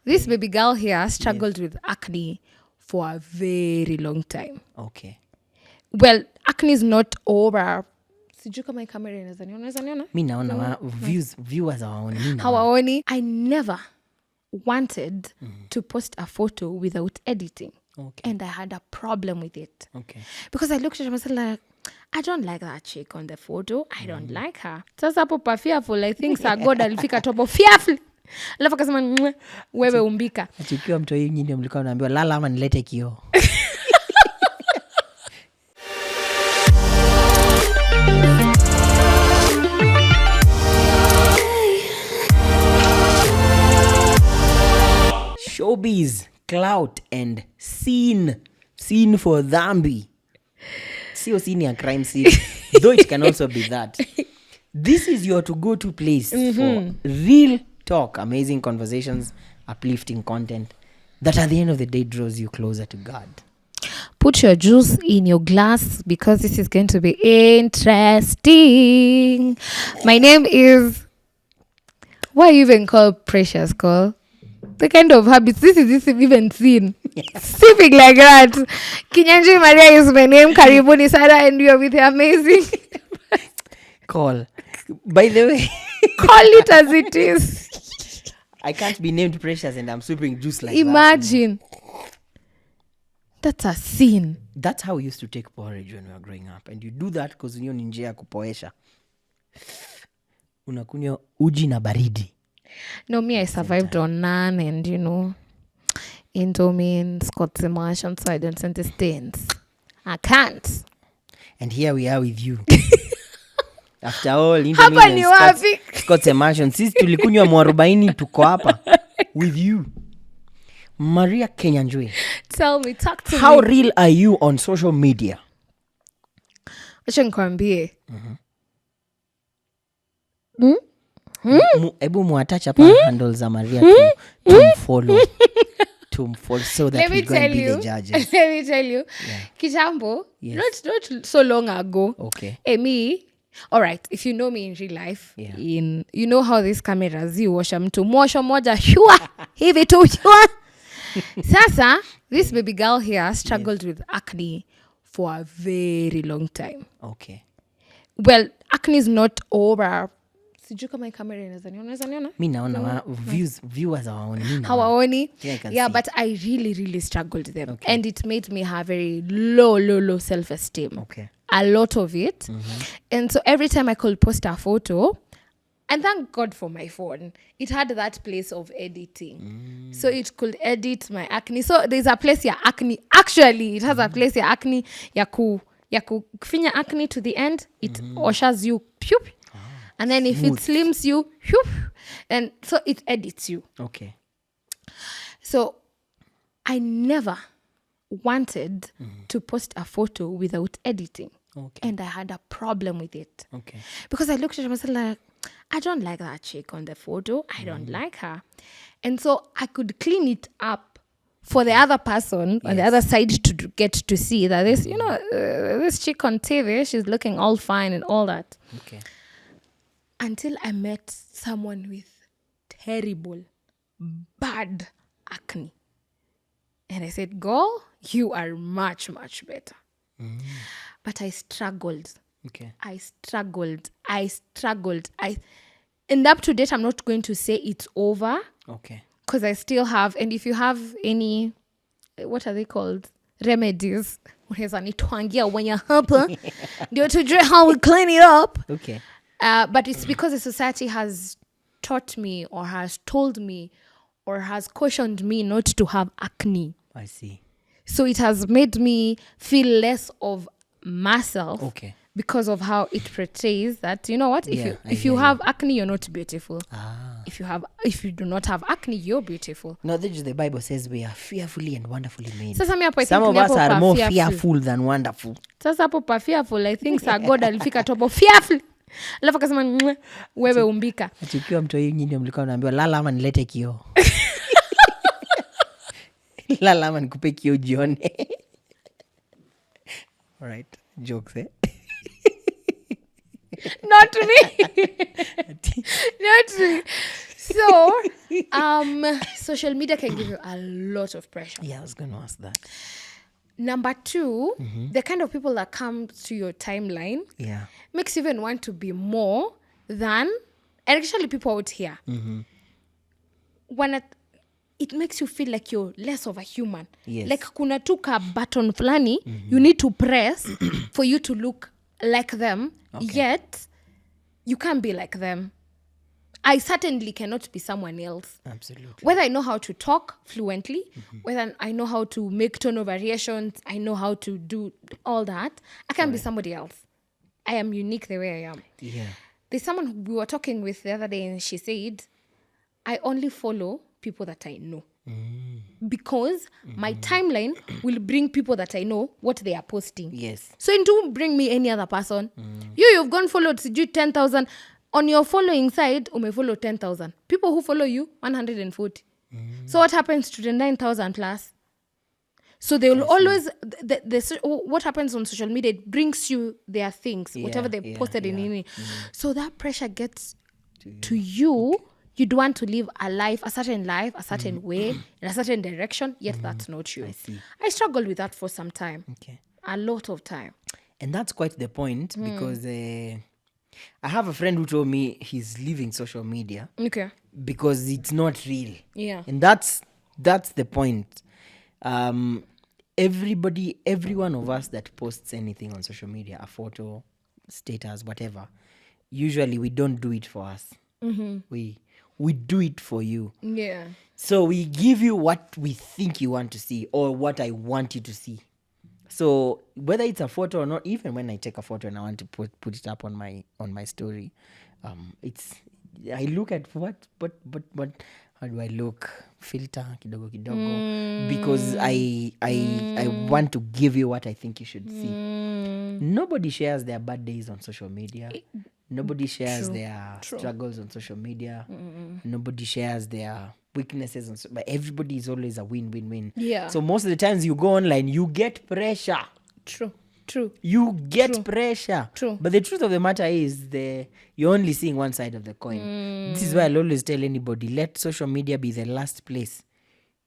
This baby girl here struggled with acne for a very long time. Okay. Well, acne is not over. Sijui kama hii kamera inaweza niona? Mi naona viewers hawaoni. Hawaoni. I never wanted to post a photo without editing. Okay. And I had a problem with it. Okay. Because I looked at myself like, I don't like that chick on the photo. I don't like her. Sasa hapo pa fearful, I think Sir God alifika top of fearful. Alafu akasema wewe umbika. Achikiwa mtu yeye nyinyi mlikuwa mnaambiwa lala ama nilete kioo. Showbiz, Clout and scene for dhambi. Sio scene ya crime scene. Though it can also be that. This is your to-go-to place for real talk, amazing conversations, uplifting content that at the end of the day draws you closer to God. Put your juice in your glass because this is going to be interesting. My name is... Why you even call Precious, Call? The kind of habits, this is even seen. Sipping like that. Kinyanji Maria is my name. Karibuni Sarah, and you are with the amazing... Call. By the way... Call it as it is. I can't be named Precious and I'm sipping juice like Imagine. That's a sin. That's how we used to take porridge when we were growing up. And you do that because you ni njia ya kupoesha. Unakunywa uji na baridi. No, me, I survived on naan and, Indomie and Scott's immersion, so I don't send the stains. I can't. And here we are with you. After all, Hapa ni wapi? Scott's immersion. Sisi tulikunywa mwarobaini tuko hapa. With you. Maria Kenyanjwe. Tell me, talk to me. How real are you on social media? Acha nikwambie. Ebu muattach hapa handles za Maria to follow. To follow so that we go and be the judges. Let me tell you. Yeah. Kitambo, not so long ago. Okay. Me, all right, if you know me in real life, yeah. You know how these cameras, you washa mtu mwosho moja, shua, hivi tu, shua. Sasa, this baby girl here struggled with acne for a very long time. Okay. Well, acne is not over. Sijui kama hii kamera inaweza niona? Mi naona viewers hawaoni. Hawaoni? Yeah, but I really struggled them. Okay. And it made me have very low self-esteem. Okay. A lot of it. And so every time I could post a photo, and thank God for my phone, it had that place of editing. So it could edit my acne. So there's a place here, acne. Actually, it has a place here, acne. Yaku finya acne to the end, it ushers you. Phew. And then if it slims you, whew, and so it edits you. Okay. So I never wanted to post a photo without editing. Okay. And I had a problem with it. Okay. Because I looked at myself like, I don't like that chick on the photo. I don't like her. And so I could clean it up for the other person on the other side to get to see that this, this chick on TV, she's looking all fine and all that. Okay. Until I met someone with terrible, bad acne. And I said, girl, you are much better. But I struggled. Okay. I struggled. And up to date, I'm not going to say it's over. Okay. Because I still have, and if you have any, what are they called? Remedies. Unaweza nitwangia when you're hapa. Ndio tujue how we clean it up. Okay. But it's because the society has taught me or has told me or has cautioned me not to have acne. I see. So it has made me feel less of myself. Okay. Because of how it portrays that, you know what? If you have acne, you're not beautiful. If you do not have acne, you're beautiful. No, this is the Bible says we are fearfully and wonderfully made. Some of us are more fearful than wonderful. Sasa hapo pa fearful, I think Sir God alifika top of fearful. Alafu akasema wewe umbika. Achikiwa mtu yeye nyinyi mlikuwa mnaambiwa lala ama nilete kioo. Lala ama nikupe kioo jione. All right, jokes Not me. Not me. So Social media can give you a lot of pressure. Yeah, I was going to ask that. Number 2, the kind of people that come to your timeline makes you even want to be more than, and actually people out here. It makes you feel like you're less of a human. Yes. Like kuna tu ka button flani, you need to press for you to look like them, yet you can't be like them. I certainly cannot be someone else. Absolutely. Whether I know how to talk fluently, whether I know how to make tone variations, I know how to do all that, I can't be somebody else. I am unique the way I am. Yeah. There's someone who we were talking with the other day, and she said, I only follow people that I know. Because my timeline will bring people that I know what they are posting. Yes. So it won't bring me any other person. You've gone followed 10,000. On your following side, you may follow 10,000. People who follow you, 140. So what happens to the 9,000 plus? So they will always, what happens on social media, it brings you their things, whatever they posted in any. So that pressure gets to you. Okay. You'd want to live a certain way, in a certain direction, yet that's not you. I see. I struggled with that for some time. Okay. A lot of time. And that's quite the point, because I have a friend who told me he's leaving social media. Okay. Because it's not real. Yeah. And that's the point. Every one of us that posts anything on social media, a photo, status, whatever, usually we don't do it for us. We do it for you. Yeah. So we give you what we think you want to see, or what I want you to see. So whether it's a photo or not, even when I take a photo and I want to put it up on my story, I look at what how do I look? Filter kidogo kidogo, because I want to give you what I think you should see. Nobody shares their bad days on social media. Nobody shares their struggles on social media. Nobody shares their weaknesses, but everybody is always a win-win-win. Yeah. So most of the times you go online, you get pressure. True. You get pressure. True. But the truth of the matter is you're only seeing one side of the coin. This is why I'll always tell anybody, let social media be the last place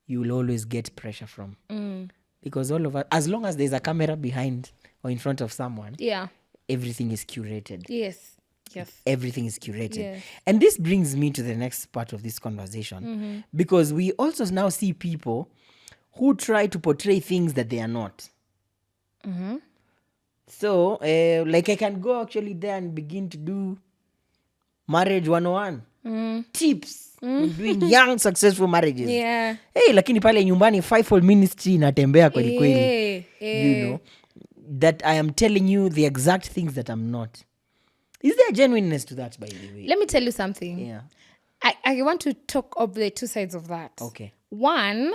you will always get pressure from. Because all of us, as long as there's a camera behind or in front of someone, everything is curated. Yes. Everything is curated. Yes. And this brings me to the next part of this conversation, because we also now see people who try to portray things that they are not. So, like I can go actually there and begin to do marriage 101. Tips. Doing young successful marriages. Yeah. Hey, lakini pale nyumbani fivefold ministry inatembea kweli kweli. You know, that I am telling you the exact things that I'm not. Is there a genuineness to that, by the way? Let me tell you something. Yeah. I want to talk of the two sides of that. Okay. One,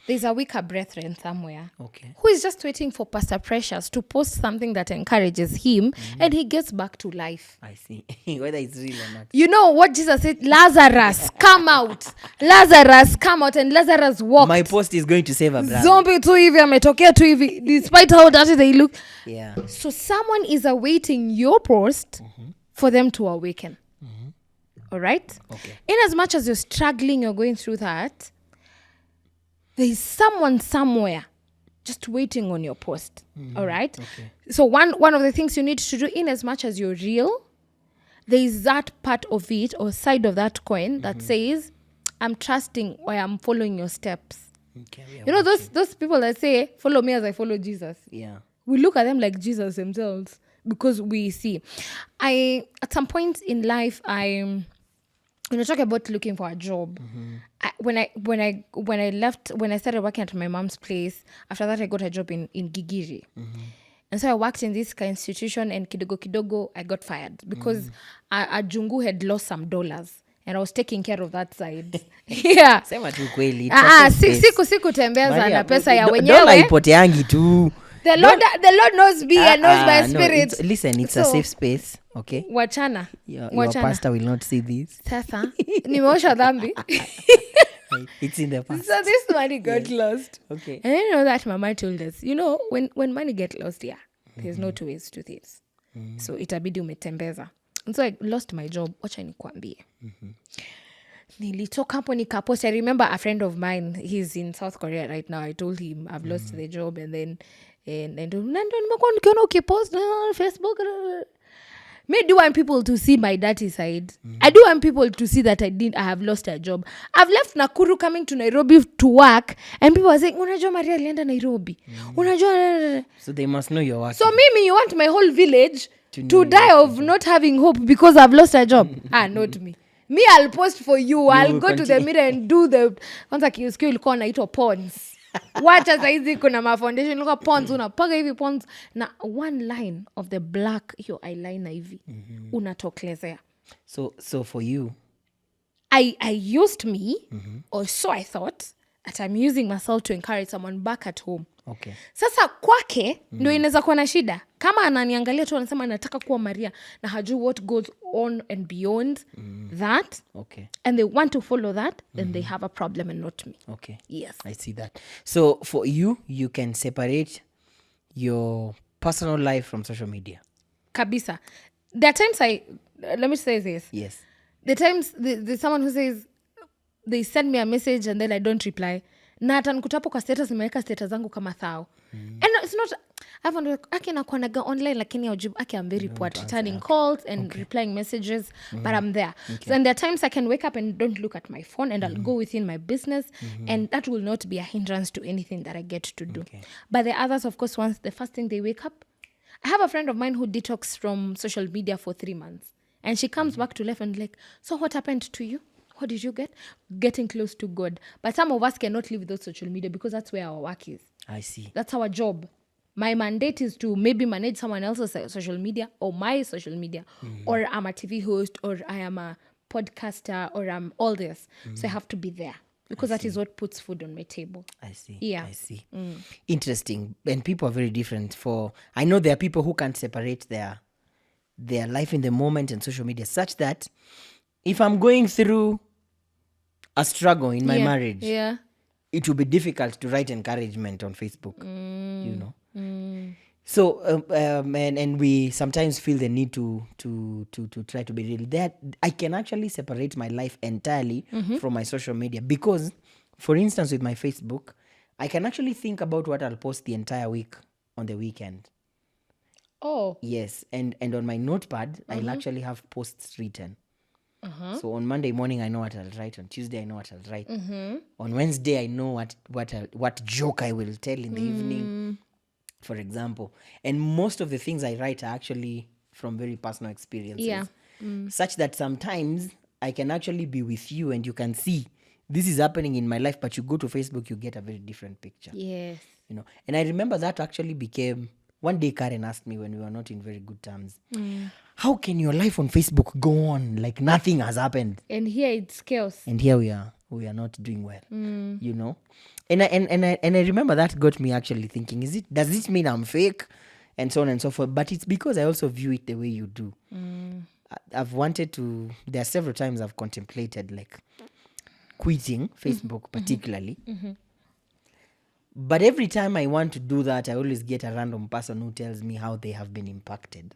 there's a weaker brethren somewhere who is just waiting for Pastor Precious to post something that encourages him, and he gets back to life. I see. Whether it's real or not. You know what Jesus said? Lazarus, come out. Lazarus, come out. And Lazarus walked. My post is going to save a brother. Zombie tu hivi, ametokea tu hivi, despite how dirty they look. Yeah. So someone is awaiting your post for them to awaken. All right? Okay. In as much as you're struggling, you're going through that, there is someone somewhere just waiting on your post. All right? Okay. So one of the things you need to do, in as much as you're real, there is that part of it or side of that coin that says, I'm trusting or I'm following your steps. Okay, you know, those people that say, follow me as I follow Jesus. Yeah. We look at them like Jesus themselves because we see. At some point in life, when I talk about looking for a job, when I started working at my mom's place, after that I got a job in Gigiri. And so I worked in this institution, and kidogo I got fired because a jungu had lost some dollars and I was taking care of that side. Yeah. Sema tu kweli. Sikutembeza na pesa ya wenyewe. Dola ipoteangi tu. The Lord knows me and knows my spirit. It's a safe space, okay? Wachana. Your pastor will not see this. Sasa, nimeosha dhambi. It's in the past. So this money got lost. Okay. And you know that Mama told us, you know, when money get lost, there's no two ways to this. So itabidi umetembeza. And so I lost my job. Wacha nikwambie. nilitoka hapo nikapost. I remember a friend of mine, he's in South Korea right now. I told him I've lost the job, and then ndo nimekuwa nikiona ukipost Facebook. Me do want people to see my dirty side. I do want people to see that I have lost a job. I've left Nakuru coming to Nairobi to work, and people are saying, unajua Maria alienda Nairobi. Unajua. So they must know you're working. So mimi, you want my whole village to die of not having hope because I've lost a job? Not me. Me, I'll post for you. I'll go to the mirror and do the... Kwanza kiusikio ilikuwa naitwa pons. Wacha saizi kuna mafoundation ilikuwa pons. Unapaga hivi pons na one line of the black hiyo eyeliner hivi. Unatoklezea. So for you... I used me, or so I thought, that I'm using myself to encourage someone back at home. Okay. Sasa kwake ndio inaweza kuwa na shida. Kama ananiangalia tu anasema anataka kuwa Maria na hajui what goes on and beyond that. Okay. And they want to follow that, then they have a problem and not me. Okay. Yes. I see that. So for you, you can separate your personal life from social media. Kabisa. There are times let me say this. Yes. The times there's someone who says they send me a message and then I don't reply. Na hata nikutapo kwa status nimeweka status zangu kama thao. And it's not ake nakuanaga online lakini aujibu ake I'm very poor at returning calls and replying messages, but I'm there. Okay. So and there are times I can wake up and don't look at my phone and I'll go within my business and that will not be a hindrance to anything that I get to do. Okay. But the others, of course, once the first thing they wake up, I have a friend of mine who detoxed from social media for 3 months. And she comes back to life and like, so what happened to you? What did you get? Getting close to God. But some of us cannot live without social media because that's where our work is. I see. That's our job. My mandate is to maybe manage someone else's social media or my social media. Or I'm a TV host or I am a podcaster or I'm all this. So I have to be there because that is what puts food on my table. I see. Yeah. I see. Interesting. And people are very different. I know there are people who can't separate their life in the moment and social media such that if I'm going through a struggle in my marriage, it will be difficult to write encouragement on Facebook, you know. So, and we sometimes feel the need to try to be real. That I can actually separate my life entirely from my social media because, for instance, with my Facebook, I can actually think about what I'll post the entire week on the weekend. Oh. Yes, and on my notepad, I'll actually have posts written. So on Monday morning, I know what I'll write. On Tuesday, I know what I'll write. On Wednesday, I know what joke I will tell in the evening, for example. And most of the things I write are actually from very personal experiences. Yeah. Such that sometimes I can actually be with you and you can see this is happening in my life, but you go to Facebook, you get a very different picture. Yes. You know, and I remember that actually became... One day Karen asked me when we were not in very good terms, how can your life on Facebook go on like nothing has happened? And here it's chaos. And here we are not doing well, you know? And I remember that got me actually thinking, does this mean I'm fake? And so on and so forth. But it's because I also view it the way you do. I've wanted to, there are several times I've contemplated like quitting Facebook particularly. But every time I want to do that, I always get a random person who tells me how they have been impacted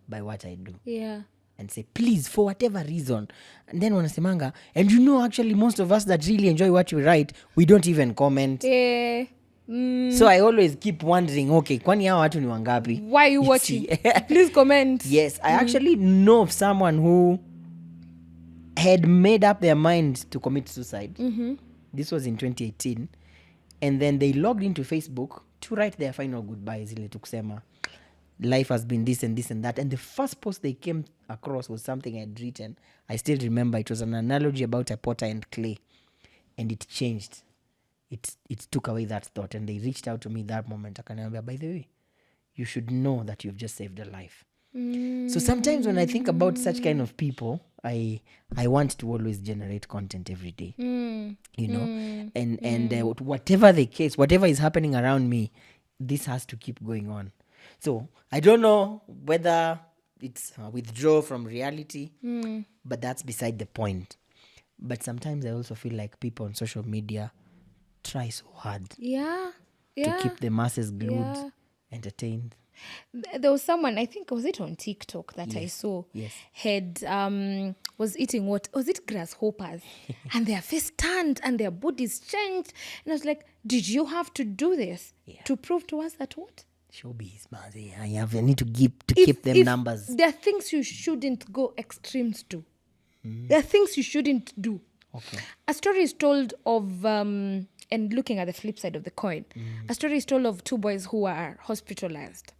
by what I do. Yeah. And say, please, for whatever reason. And then wanasemanga, and you know, actually, most of us that really enjoy what you write, we don't even comment. Yeah. So I always keep wondering, okay, kwani hao watu ni wangapi? Why are you watching? Please comment. Yes, I actually know of someone who had made up their mind to commit suicide. This was in 2018. And then they logged into Facebook to write their final goodbyes. Ile tu kusema, life has been this and this and that. And the first post they came across was something I had written. I still remember it was an analogy about a potter and clay. And it changed. It took away that thought. And they reached out to me that moment. Akaniambia, by the way, you should know that you've just saved a life. So sometimes when I think about such kind of people, I want to always generate content every day, you know, and whatever the case, whatever is happening around me, this has to keep going on. So I don't know whether it's a withdrawal from reality, but that's beside the point. But sometimes I also feel like people on social media try so hard to keep the masses glued, entertained. There was someone, I think, was it on TikTok that I Yes. saw, Yes. had was eating what was it, grasshoppers, and their face turned and their bodies changed, and I was like, did you have to do this to prove to us that what? Showbiz, man. I need to keep them numbers. There are things you shouldn't go extremes to. There are things you shouldn't do. Okay. A story is told of, and looking at the flip side of the coin, a story is told of two boys who are hospitalized.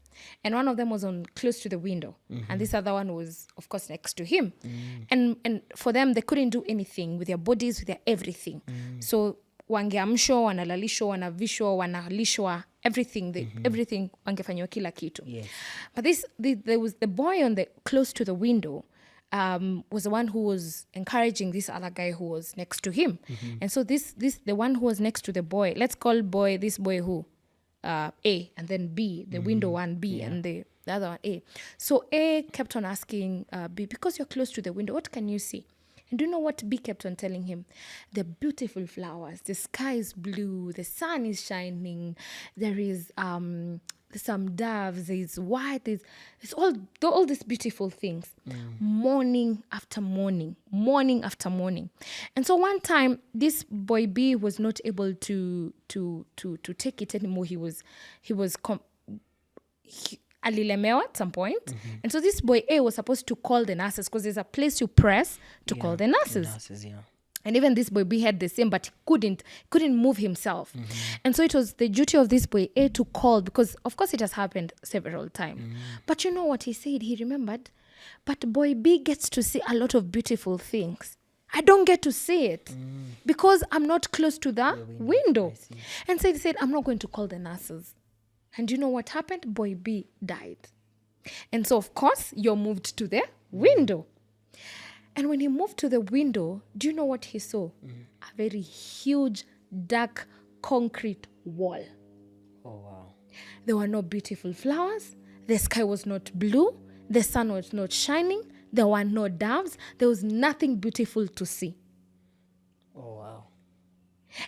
And one of them was on close to the window. And this other one was, of course, next to him. And for them, they couldn't do anything with their bodies, with their everything. So wangeamshwa, wanalalishwa, wanavishwa, wanalishwa, everything. Everything wangefanywa kila kitu. Yes. But there was the boy on the close to the window. Was the one who was encouraging this other guy who was next to him. And so the one who was next to the boy, let's call this boy who? A, and then B, the window one, B, and the other one, A. So A kept on asking B, because you're close to the window, what can you see? And do you know what B kept on telling him? The beautiful flowers, the sky is blue, the sun is shining, there is some doves, there's white, there's all these beautiful things. Morning after morning. And so one time, this boy B was not able to take it anymore. He alilemewa at some point. And so this boy A was supposed to call the nurses, because there's a place you press to call the nurses. And even this boy B had the same, but he couldn't move himself. And so it was the duty of this boy A to call, because of course it has happened several times. But you know what he said? He remembered, but boy B gets to see a lot of beautiful things. I don't get to see it because I'm not close to the window. And so he said, I'm not going to call the nurses. And you know what happened? Boy B died. And so, of course, you're moved to the window. And when he moved to the window, do you know what he saw? A very huge, dark, concrete wall. Oh, wow. There were no beautiful flowers. The sky was not blue. The sun was not shining. There were no doves. There was nothing beautiful to see. Oh, wow.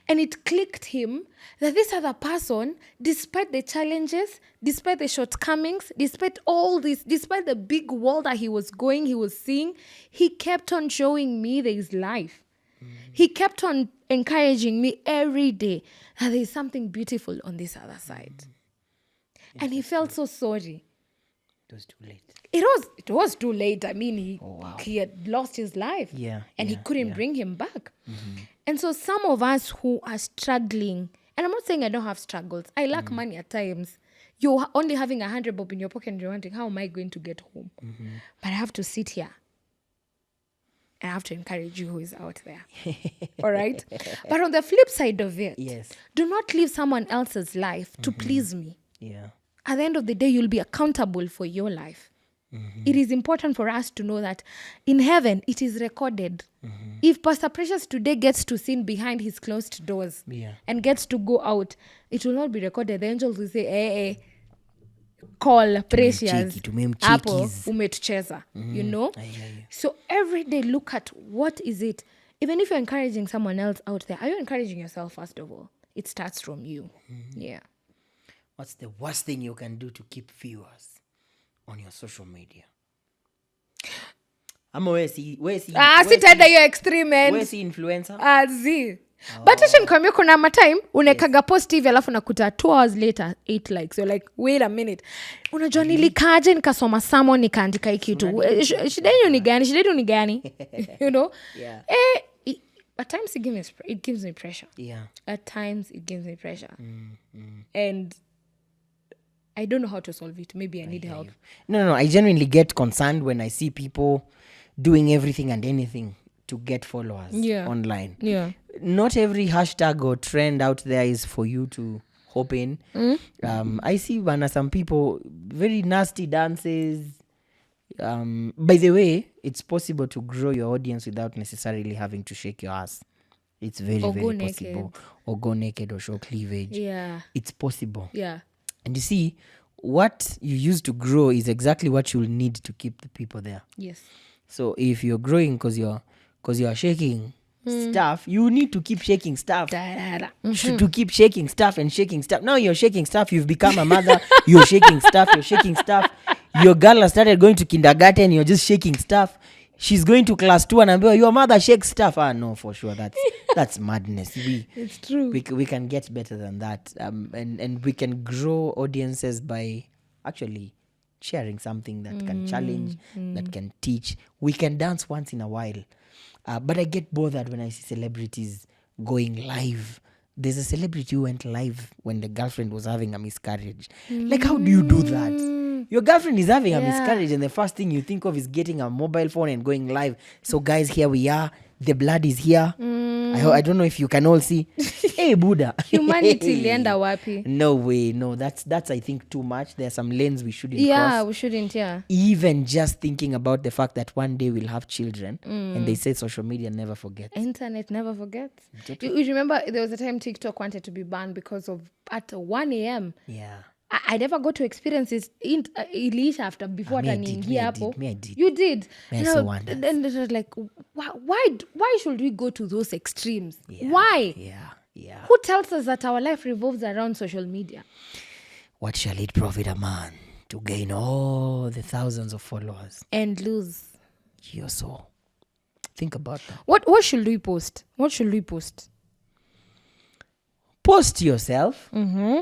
And it clicked him that this other person, despite the challenges, despite the shortcomings, despite all this, despite the big wall that he was seeing, he kept on showing me there is life. He kept on encouraging me every day that there is something beautiful on this other side. And he felt so sorry. It was too late. It was too late. I mean, he had lost his life. And he couldn't bring him back. And so some of us who are struggling, and I'm not saying I don't have struggles. I lack money at times. You're only having 100 bob in your pocket and you're wondering, how am I going to get home? But I have to sit here. And I have to encourage you who is out there. All right? But on the flip side of it, do not live someone else's life to please me. Yeah. At the end of the day, you'll be accountable for your life. It is important for us to know that in heaven, it is recorded. If Pastor Precious today gets to sin behind his closed doors and gets to go out, it will not be recorded. The angels will say, call Precious, hapo umetucheza, you know? So every day, look at what is it. Even if you're encouraging someone else out there, are you encouraging yourself first of all? It starts from you. Yeah. What's the worst thing you can do to keep viewers on your social media? Ama sitaenda hiyo extreme end. Wewe si influencer? But acha nikwambia kuna matime unekaga post hivi alafu nakuta 2 hours later 8 likes. You're like, wait a minute. Unajua nilikaje nikasoma samo nikaandika hii kitu. Shida yenu ni gani? You know? At times it gives me pressure. At times it gives me pressure. And I don't know how to solve it. Maybe I need help. No. I genuinely get concerned when I see people doing everything and anything to get followers online. Not every hashtag or trend out there is for you to hop in. I see some people, very nasty dances. By the way, it's possible to grow your audience without necessarily having to shake your ass. It's very possible. Naked. Or go naked or show cleavage. It's possible. And you see, what you use to grow is exactly what you'll need to keep the people there. Yes. So if you're growing because you're shaking, stuff, you need to keep shaking stuff. Da-da-da. To keep shaking stuff and shaking stuff. Now you're shaking stuff. You've become a mother. You're shaking stuff. You're shaking stuff. Your girl has started going to kindergarten. You're just shaking stuff. She's going to class 2 and your mother shakes stuff. No, for sure. That's madness. It's true. We can get better than that. And we can grow audiences by actually sharing something that can challenge, that can teach. We can dance once in a while. But I get bothered when I see celebrities going live. There's a celebrity who went live when the girlfriend was having a miscarriage. Like, how do you do that? Your girlfriend is having a miscarriage and the first thing you think of is getting a mobile phone and going live. So guys, here we are. The blood is here. I don't know if you can all see. Hey, Buddha. Humanity ilienda wapi? No way. No, that's I think too much. There are some lanes we shouldn't cross. Yeah, we shouldn't, yeah. Even just thinking about the fact that one day we'll have children and they say social media never forgets. Internet never forgets. You remember there was a time TikTok wanted to be banned because of at 1 a.m. Yeah. I never got to experience it iliisha after before Me, I ataniingia hapo. did. You did. Me, I so wondered. Then it was like, why should we go to those extremes? Yeah. Why? Yeah. Who tells us that our life revolves around social media? What shall it profit a man to gain all the thousands of followers? And lose. Your soul. Think about that. What should we post? What should we post? Post yourself. Mm-hmm.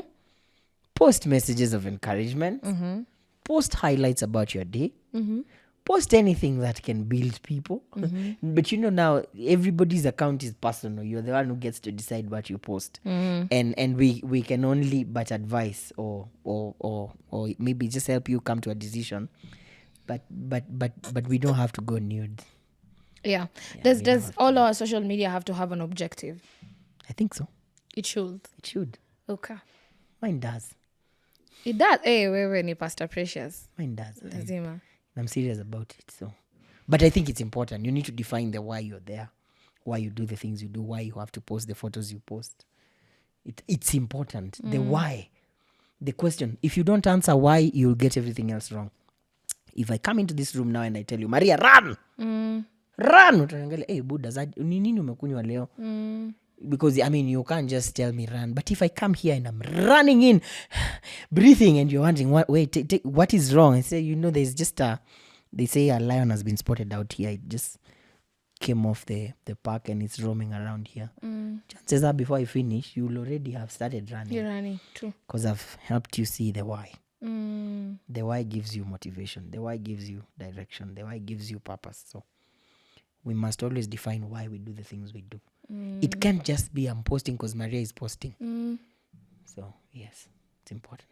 Post messages of encouragement. Mm-hmm. Post highlights about your day. Mm-hmm. Post anything that can build people. Mm-hmm. But now everybody's account is personal. You're the one who gets to decide what you post. Mm-hmm. And we can only but advise or maybe just help you come to a decision. But we don't have to go nude. Yeah. Does all our social media have to have an objective? I think so. It should. It should. Okay. Mine does. It does. Hey, wewe ni Pastor Precious. Mine does. Lazima. I'm serious about it. So, but I think it's important. You need to define the why you're there, why you do the things you do, why you have to post the photos you post. It's important. The why. The question. If you don't answer why, you'll get everything else wrong. If I come into this room now and I tell you, Maria, run! Run! Utaangalia, hey, Buddha, ni nini umekunywa leo? Because, you can't just tell me run. But if I come here and I'm running in, breathing, and you're wondering, what is wrong? I say, there's just they say a lion has been spotted out here. It just came off the park and it's roaming around here. Chances are before I finish, you'll already have started running. You're running, true. Because I've helped you see the why. The why gives you motivation. The why gives you direction. The why gives you purpose. So we must always define why we do the things we do. It can't just be I'm posting because Maria is posting. So, yes, it's important.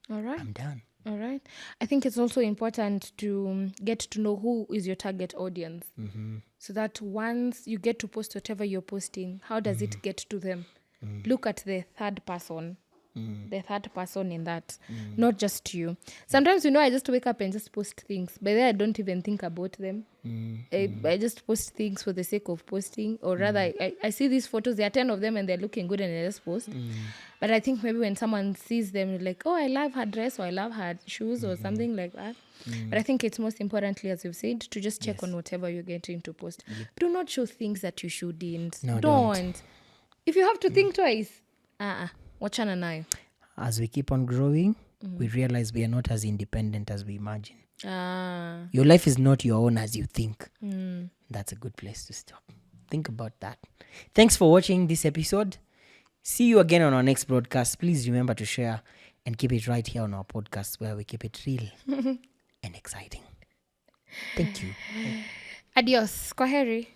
All right. I'm done. All right. I think it's also important to get to know who is your target audience. So that once you get to post whatever you're posting, how does it get to them? Look at the third person. The third person in that, not just you. Sometimes, I just wake up and just post things. By then, I don't even think about them. I just post things for the sake of posting. Or rather, I see these photos, there are 10 of them and they're looking good and I just post. But I think maybe when someone sees them, like, oh, I love her dress or I love her shoes or something like that. But I think it's most importantly, as you've said, to just check on whatever you're getting to post. Do not show things that you shouldn't. No, don't. If you have to think twice, wachana nayo. As we keep on growing, we realize we are not as independent as we imagine. Your life is not your own as you think. That's a good place to stop. Think about that. Thanks for watching this episode. See you again on our next broadcast. Please remember to share and keep it right here on our podcast where we keep it real and exciting. Thank you. Adios. Kwaheri.